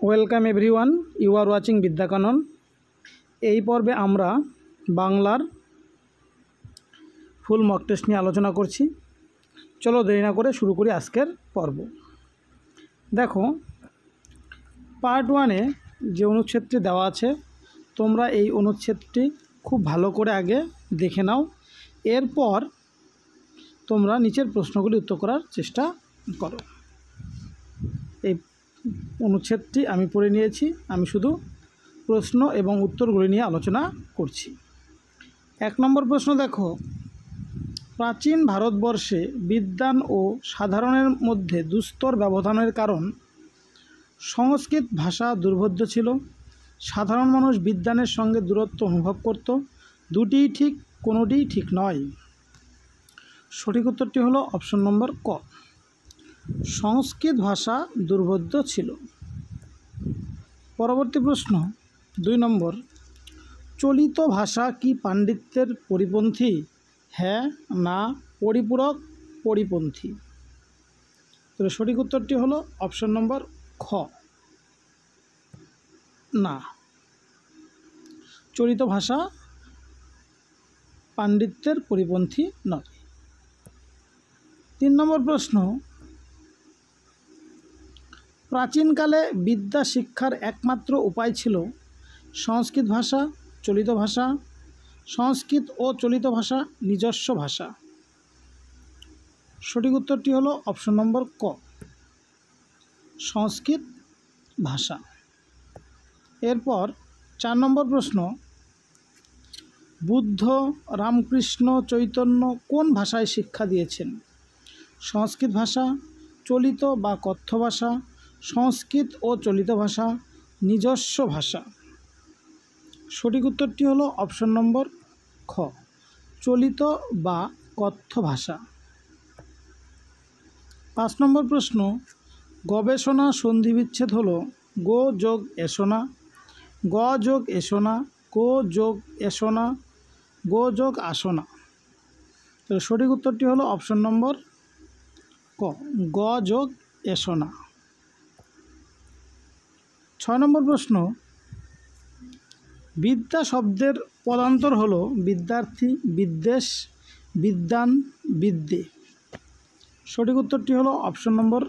Welcome everyone, you are watching Vidyakanan. এই পর্বে আমরা বাংলার ফুল মক টেস্ট নিয়ে আলোচনা করছি। চলো দেরি না করে শুরু করি আজকের পর্ব। দেখো, পার্ট 1-এ যে অনুচ্ছেদটি দেওয়া আছে, তোমরা এই অনুচ্ছেদটি খুব ভালো করে আগে দেখে নাও। এরপর তোমরা নিচের প্রশ্নগুলি উত্তর করার চেষ্টা করো। এই অনুচ্ছেদটি আমি পড়ে নিয়েছি, আমি শুধু প্রশ্ন এবং উত্তরগুলি নিয়ে আলোচনা করছি। 1 নম্বর প্রশ্ন দেখো, প্রাচীন ভারতবর্ষে বিদ্বান ও সাধারণের মধ্যে দুস্তর ব্যবধানের কারণ সংস্কৃত ভাষা দুর্বোধ্য ছিল। সাধারণ মানুষ বিদ্বানের সঙ্গে দূরত্ব অনুভব করত। দুটিই ঠিক, কোনোটিই ঠিক নয়। সঠিক উত্তরটি হলো অপশন নম্বর ক, সংস্কৃত ভাষা দুর্বোধ্য ছিল। পরবর্তী প্রশ্ন 2 নম্বর, চলিত ভাষা কি পাণ্ডিত্যের পরিপন্থী? হ্যাঁ, না, পরিপূরক, পরিপন্থী। তবে সঠিক উত্তরটি হলো অপশন নম্বর খ, না, চলিত ভাষা পাণ্ডিত্যের পরিপন্থী নয়। 3 নম্বর প্রশ্ন, প্রাচীনকালে বিদ্যা শিক্ষার একমাত্র উপায় ছিল সংস্কৃত ভাষা, চলিত ভাষা, সংস্কৃত ও চলিত ভাষা নিজস্ব ভাষা। সঠিক উত্তরটি হলো অপশন নম্বর ক, সংস্কৃত ভাষা। এরপর 4 নম্বর প্রশ্ন, বুদ্ধ, রামকৃষ্ণ, চৈতন্য কোন ভাষায় শিক্ষা দিয়েছেন? সংস্কৃত ভাষা, চলিত বা কথ্য ভাষা, সংস্কৃত ও চলিত ভাষা, নিজস্ব ভাষা। সঠিক উত্তরটি হলো অপশন নম্বর খ, চলিত বা কথ্য ভাষা। 5 নম্বর প্রশ্ন, গবেষণা সন্ধিবিচ্ছেদ হলো গো যোগ এসোনা, গ যোগ এসোনা, গো যোগ এসোনা, গো যোগ আসনা। তো সঠিক উত্তরটি হলো অপশন নম্বর ক, গ যোগ এসোনা। 6 নম্বর প্রশ্ন, বিদ্যা শব্দের পদান্তর হলো বিদ্যার্থী, বিদ্বেষ, বিদ্বান, বিদ্যে। সঠিক উত্তরটি হলো অপশন নম্বর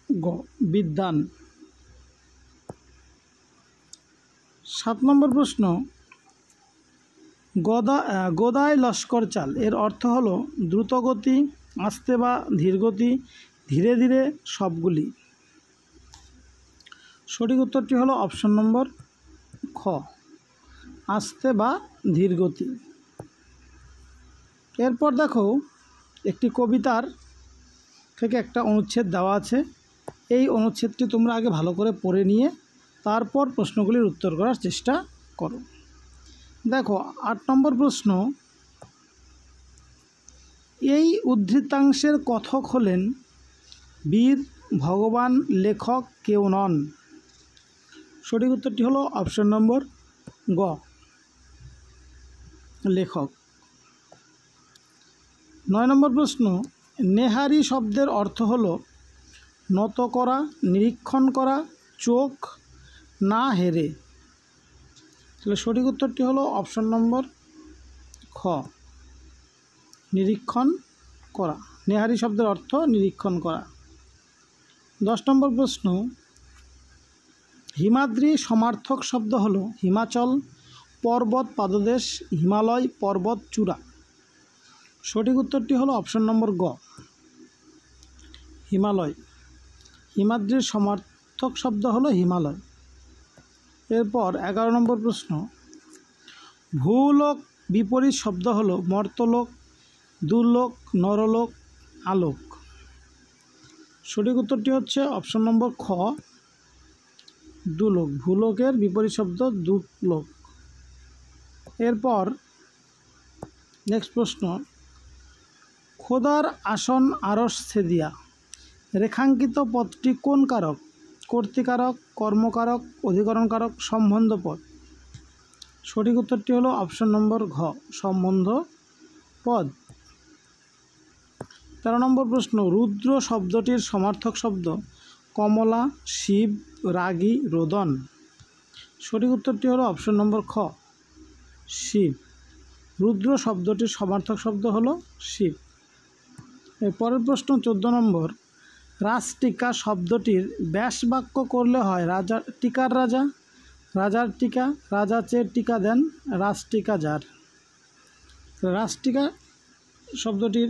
গ, বিদ্বান। 7 নম্বর প্রশ্ন, গদায় লস্কর চাল এর অর্থ হলো দ্রুতগতি, আস্তে বা ধীরগতি, ধীরে ধীরে, সবগুলি। সঠিক উত্তরটি হলো অপশন নম্বর খ, আস্তে বা ধীরগতি। এরপর দেখো, একটি কবিতার থেকে একটা অনুচ্ছেদ দেওয়া আছে। এই অনুচ্ছেদটি তোমরা আগে ভালো করে পড়ে নিয়ে তারপর প্রশ্নগুলির উত্তর করার চেষ্টা করো। দেখো, 8 নম্বর প্রশ্ন, এই উদ্ধৃতাংশের কথক হলেন বীর, ভগবান, লেখক কেউ নন। সঠিক উত্তরটি হলো অপশন নম্বর গ, লেখক। 9 নম্বর প্রশ্ন, নেহারি শব্দের অর্থ হলো নত করা, নিরীক্ষণ করা, চোখ না হেরে। তাহলে সঠিক উত্তরটি হলো অপশন নম্বর খ, নিরীক্ষণ করা। নেহারি শব্দের অর্থ নিরীক্ষণ করা। 10 নম্বর প্রশ্ন, হিমাদ্রি সমার্থক শব্দ হলো হিমাচল, পর্বত পাদদেশ, হিমালয়, পর্বত চূড়া। সঠিক উত্তরটি হলো অপশন নম্বর গ, হিমালয়। হিমাদ্রির সমার্থক শব্দ হলো হিমালয়। এরপর 11 নম্বর প্রশ্ন, ভূলোক বিপরীত শব্দ হলো মর্তলোক, দুর্লোক, নরলোক, আলোক। সঠিক উত্তরটি হচ্ছে অপশন নম্বর খ, দুলোক। ভূলোকের বিপরীত শব্দ দুলোক। এরপর নেক্সট প্রশ্ন, খোদার আসন আরস ছেদিয়া রেখাঙ্কিত পদটি কোন কারক? কর্তৃকারক, কর্মকারক, অধিকরণকারক, সম্বন্ধ পদ। সঠিক উত্তরটি হলো অপশন নম্বর ঘ, সম্বন্ধ পদ। 13 নম্বর প্রশ্ন, রুদ্র শব্দটির সমার্থক শব্দ কমলা, শিব, রাগী, রোদন। সঠিক উত্তরটি হলো অপশন নম্বর খ, শিব। রুদ্র শব্দটির সমার্থক শব্দ হলো শিব। এর পরের প্রশ্ন 14 নম্বর, রাজটিকা শব্দটির ব্যাস বাক্য করলে হয় রাজা, টিকার রাজা, রাজার টিকা, রাজা চেয়ে টিকা দেন, রাজটিকা যার। রাজটিকা শব্দটির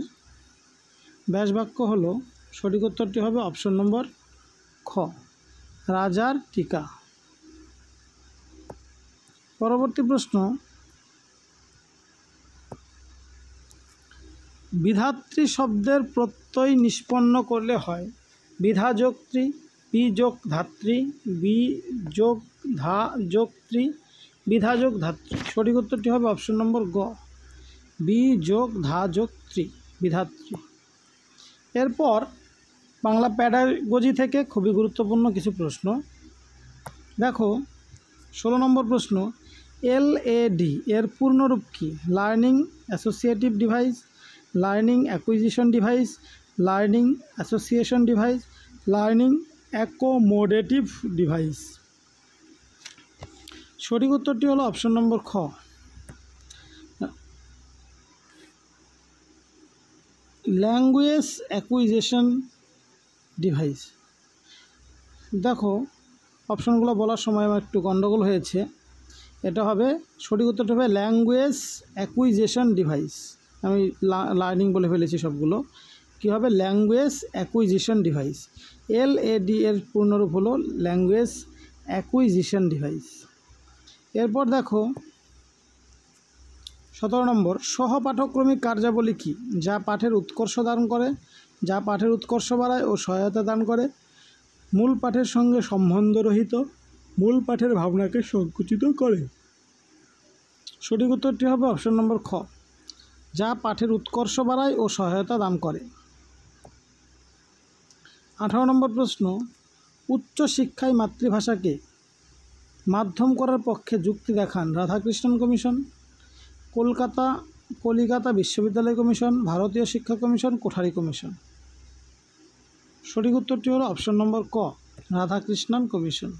ব্যাস বাক্য হলো, সঠিক উত্তরটি হবে অপশন নম্বর খ, রাজার টিকা। পরবর্তী প্রশ্ন, বিধাত্রী শব্দের প্রত্যয় নিষ্পন্ন করলে হয় বিধা যোগ ত্রী, বি যোগ ধাত্রী, বি যোগ ধা যোগ ত্রী, বিধা যোগ ধাত্রী। সঠিক উত্তরটি হবে অপশন নম্বর গ, বি যোগ ধা যোগ ত্রী, বিধাত্রী। এরপর বাংলা প্যাডাগজি থেকে খুবই গুরুত্বপূর্ণ কিছু প্রশ্ন। দেখো 16 নম্বর প্রশ্ন, LAD এর পূর্ণরূপ কি? Learning associative device, learning acquisition device, learning association device, learning accommodative device. সঠিক উত্তরটি হলো অপশন নম্বর খ, ল্যাঙ্গুয়েজ অ্যাকুইজিশন ডিভাইস। দেখো অপশনগুলো বলার সময় আমার একটু গণ্ডগোল হয়েছে, এটা হবে সঠিক উত্তরটা হবে ল্যাঙ্গুয়েজ অ্যাকুইজিশন ডিভাইস। আমি লার্নিং বলে ফেলেছি সবগুলো। কী হবে? Language acquisition device. LAD এর পূর্ণরূপ হলো ল্যাঙ্গুয়েজ অ্যাকুইজিশন ডিভাইস। এরপর দেখো 17 নম্বর, সহপাঠক্রমিক কার্যাবলী কী? যা পাঠের উৎকর্ষ দান করে, যা পাঠের উৎকর্ষ বাড়ায় ও সহায়তা দান করে, মূল পাঠের সঙ্গে সম্বন্ধরহিত, মূল পাঠের ভাবনাকে সংকুচিত করে। সঠিক উত্তরটি হবে অপশন নম্বর খ, যা পাঠের উৎকর্ষ বাড়ায় ও সহায়তা দান করে। 18 নম্বর প্রশ্ন, উচ্চশিক্ষায় মাতৃভাষাকে মাধ্যম করার পক্ষে যুক্তি দেখান রাধাকৃষ্ণন কমিশন, কলিকাতা বিশ্ববিদ্যালয় কমিশন, ভারতীয় শিক্ষা কমিশন, কোঠারি কমিশন। সঠিক উত্তরটি হলো অপশন নম্বর ক, রাধাকৃষ্ণন কমিশন।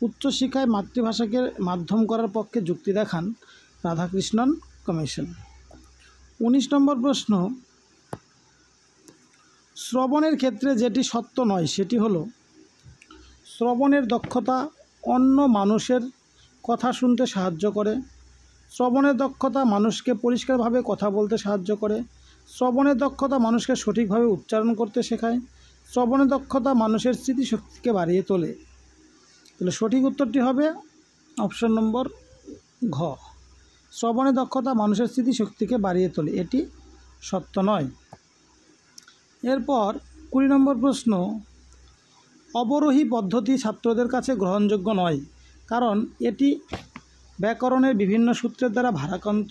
উচ্চশিক্ষায় মাতৃভাষাকে মাধ্যম করার পক্ষে যুক্তি দেখান রাধাকৃষ্ণন কমিশন। 19 নম্বর প্রশ্ন, শ্রবণের ক্ষেত্রে যেটি সত্য নয় সেটি হলো, শ্রবণের দক্ষতা অন্য মানুষের কথা শুনতে সাহায্য করে, শ্রবণের দক্ষতা মানুষকে পরিষ্কারভাবে কথা বলতে সাহায্য করে, শ্রবণের দক্ষতা মানুষকে সঠিকভাবে উচ্চারণ করতে শেখায়, শ্রবণের দক্ষতা মানুষের স্মৃতিশক্তিকে বাড়িয়ে তোলে। তাহলে সঠিক উত্তরটি হবে অপশন নম্বর ঘ, শ্রবণের দক্ষতা মানুষের স্মৃতিশক্তিকে বাড়িয়ে তোলে, এটি সত্য নয়। এরপর 20 নম্বর প্রশ্ন, অবরোহী পদ্ধতি ছাত্রদের কাছে গ্রহণযোগ্য নয় কারণ এটি ব্যাকরণের বিভিন্ন সূত্রের দ্বারা ভারাক্রান্ত,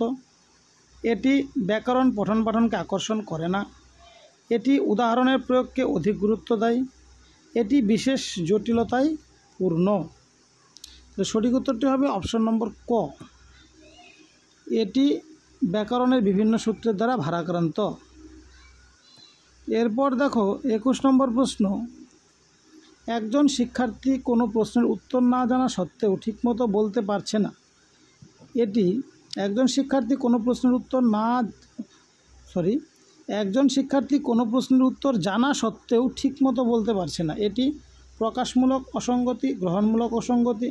এটি ব্যাকরণ পঠন পাঠনকে আকর্ষণ করে না, এটি উদাহরণের প্রয়োগকে অধিক গুরুত্ব দেয়, এটি বিশেষ জটিলতায় পূর্ণ। সঠিক উত্তরটি হবে অপশন নম্বর ক, এটি ব্যাকরণের বিভিন্ন সূত্রের দ্বারা ভারাক্রান্ত। এরপর দেখো 21 নম্বর প্রশ্ন, একজন শিক্ষার্থী কোনো প্রশ্নের উত্তর না জানা সত্ত্বেও ঠিকমতো বলতে পারছে না, এটি একজন শিক্ষার্থী কোনো প্রশ্নের উত্তর জানা সত্ত্বেও ঠিকমতো বলতে পারছে না, এটি প্রকাশমূলক অসঙ্গতি, গ্রহণমূলক অসঙ্গতি,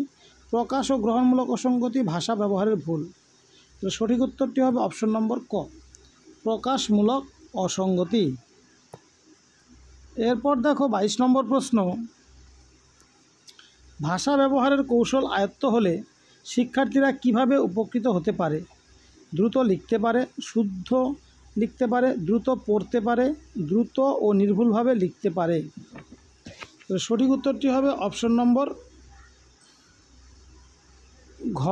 প্রকাশ ও গ্রহণমূলক অসঙ্গতি, ভাষা ব্যবহারের ভুল। তো সঠিক উত্তরটি হবে অপশন নম্বর ক, প্রকাশমূলক অসঙ্গতি। এরপর দেখো 22 নম্বর প্রশ্ন, ভাষা ব্যবহারের কৌশল আয়ত্ত হলে শিক্ষার্থীরা কিভাবে উপকৃত হতে পারে? দ্রুত লিখতে পারে, শুদ্ধ লিখতে পারে, দ্রুত পড়তে পারে, দ্রুত ও নির্ভুলভাবে লিখতে পারে। তো সঠিক উত্তরটি হবে অপশন নম্বর ঘ,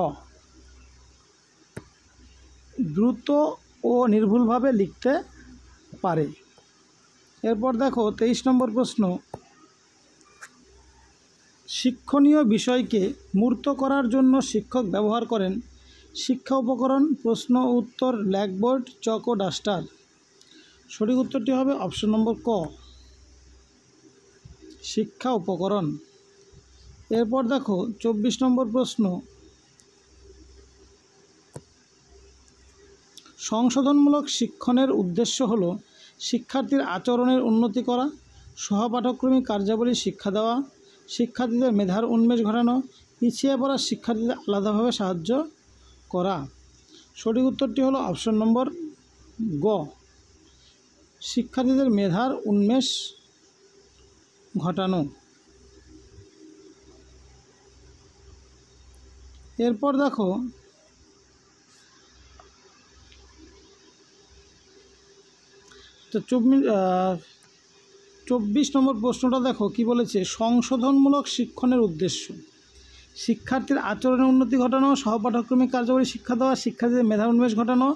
দ্রুত ও নির্ভুলভাবে লিখতে পারে। এরপর দেখো 23 নম্বর প্রশ্ন, শিক্ষণীয় বিষয়কে মূর্ত করার জন্য শিক্ষক ব্যবহার করেন শিক্ষা উপকরণ, প্রশ্ন উত্তর, ব্ল্যাকবোর্ড, চক ও ডাস্টার। সঠিক উত্তরটি হবে অপশন নম্বর ক, শিক্ষা উপকরণ। এরপর দেখো 24 নম্বর প্রশ্ন, সংশোধনমূলক শিক্ষণের উদ্দেশ্য হল শিক্ষার্থীর আচরণের উন্নতি করা, সহপাঠক্রমিক কার্যাবলী শিক্ষা দেওয়া, শিক্ষার্থীদের মেধার উন্মেষ ঘটানো, পিছিয়ে পড়া শিক্ষার্থীদের আলাদাভাবে সাহায্য করা। সঠিক উত্তরটি হলো অপশন নম্বর গ, শিক্ষার্থীদের মেধার উন্মেষ ঘটানো। এরপর দেখো 24 নম্বর প্রশ্নটা দেখো কি বলেছে, সংশোধনমূলক শিক্ষণের উদ্দেশ্য শিক্ষার্থীর আচরণের উন্নতি ঘটানো, সহপাঠক্রমিক কার্যাবলী শিক্ষা দেওয়া, শিক্ষার্থীদের মেধা উন্মেষ ঘটানো,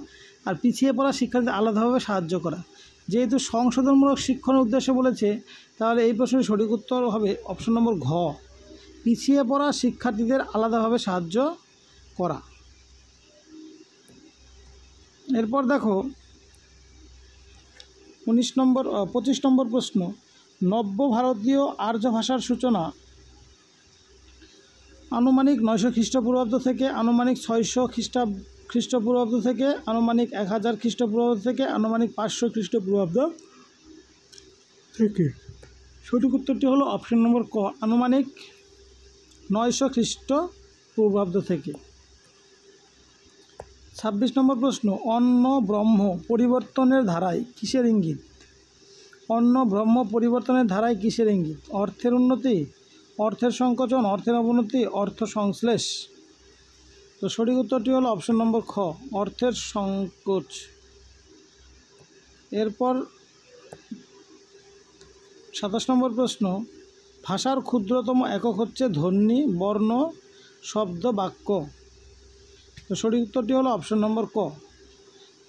আর পিছিয়ে পড়া শিক্ষার্থীদের আলাদাভাবে সাহায্য করা। যেহেতু সংশোধনমূলক শিক্ষণের উদ্দেশ্য বলেছে, তাহলে এই প্রশ্নের সঠিক উত্তর হবে অপশন নম্বর ঘ, পিছিয়ে পড়া শিক্ষার্থীদের আলাদাভাবে সাহায্য করা। এরপর দেখো 25 নম্বর প্রশ্ন, নব্য ভারতীয় আর্য ভাষার সূচনা আনুমানিক 900 খ্রিস্টপূর্বাব্দ থেকে আনুমানিক 600 খ্রিস্টপূর্বাব্দ থেকে আনুমানিক 1000 খ্রিস্টপূর্বাব্দ থেকে আনুমানিক 500 খ্রিস্টপূর্বাব্দ থেকে। সঠিক উত্তরটি হলো অপশন নম্বর ক, আনুমানিক 900 খ্রিস্টপূর্বাব্দ থেকে। 26 নম্বর প্রশ্ন, অন্ন ব্রহ্ম পরিবর্তনের ধারায় কিসের ইঙ্গিত? অন্ন ব্রহ্ম পরিবর্তনের ধারায় কিসের ইঙ্গিত? অর্থের উন্নতি, অর্থের সংকোচন, অর্থের অবনতি, অর্থ সংশ্লেষ। তো সঠিক উত্তরটি হলো অপশন নম্বর খ, অর্থের সংকোচ। এরপর 27 নম্বর প্রশ্ন, ভাষার ক্ষুদ্রতম একক হচ্ছে ধ্বনি, বর্ণ, শব্দ, বাক্য। তো সঠিক উত্তরটি হলো অপশন নম্বর ক,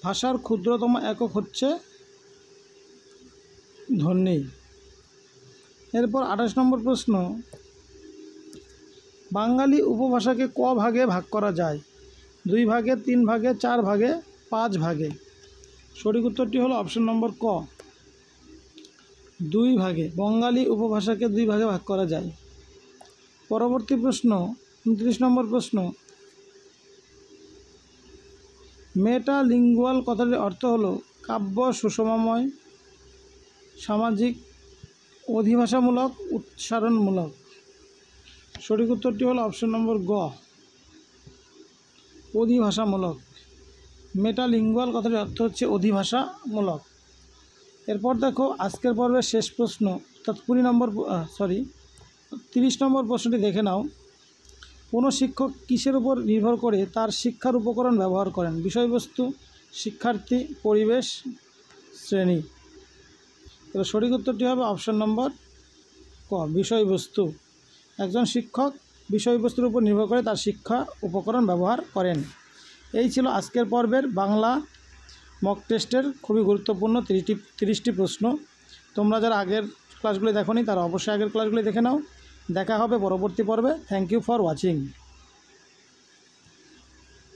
ভাষার ক্ষুদ্রতম একক হচ্ছে ধ্বনি। এরপর 28 নম্বর প্রশ্ন, বাঙালি উপভাষাকে ক ভাগে ভাগ করা যায়? 2 ভাগে, 3 ভাগে, 4 ভাগে, 5 ভাগে। সঠিক উত্তরটি হলো অপশন নম্বর ক, 2 ভাগে। বঙ্গালী উপভাষাকে 2 ভাগে ভাগ করা যায়। পরবর্তী প্রশ্ন 29 নম্বর প্রশ্ন, মেটালিঙ্গুয়াল কথাটির অর্থ হলো কাব্য, সুষমাময়, সামাজিক, অধিভাষামূলক, উচ্চারণমূলক। সঠিক উত্তরটি হলো অপশন নম্বর গ, অধিভাষামূলক। মেটালিঙ্গুয়াল কথাটির অর্থ হচ্ছে অধিভাষামূলক। এরপর দেখো আজকের পর্বের শেষ প্রশ্ন, অর্থাৎ 30 নম্বর প্রশ্নটি দেখে নাও। কোনো শিক্ষক কিসের উপর নির্ভর করে তার শিক্ষার উপকরণ ব্যবহার করেন? বিষয়বস্তু, শিক্ষার্থী, পরিবেশ, শ্রেণী। তবে সঠিক উত্তরটি হবে অপশন নম্বর ক, বিষয়বস্তু। একজন শিক্ষক বিষয়বস্তুর উপর নির্ভর করে তার শিক্ষা উপকরণ ব্যবহার করেন। এই ছিল আজকের পর্বের বাংলা মক টেস্টের খুবই গুরুত্বপূর্ণ 30টি প্রশ্ন। তোমরা যারা আগের ক্লাসগুলি দেখোনি তারা অবশ্যই আগের ক্লাসগুলি দেখে নাও। দেখা হবে পরবর্তী পর্বে। Thank you for watching.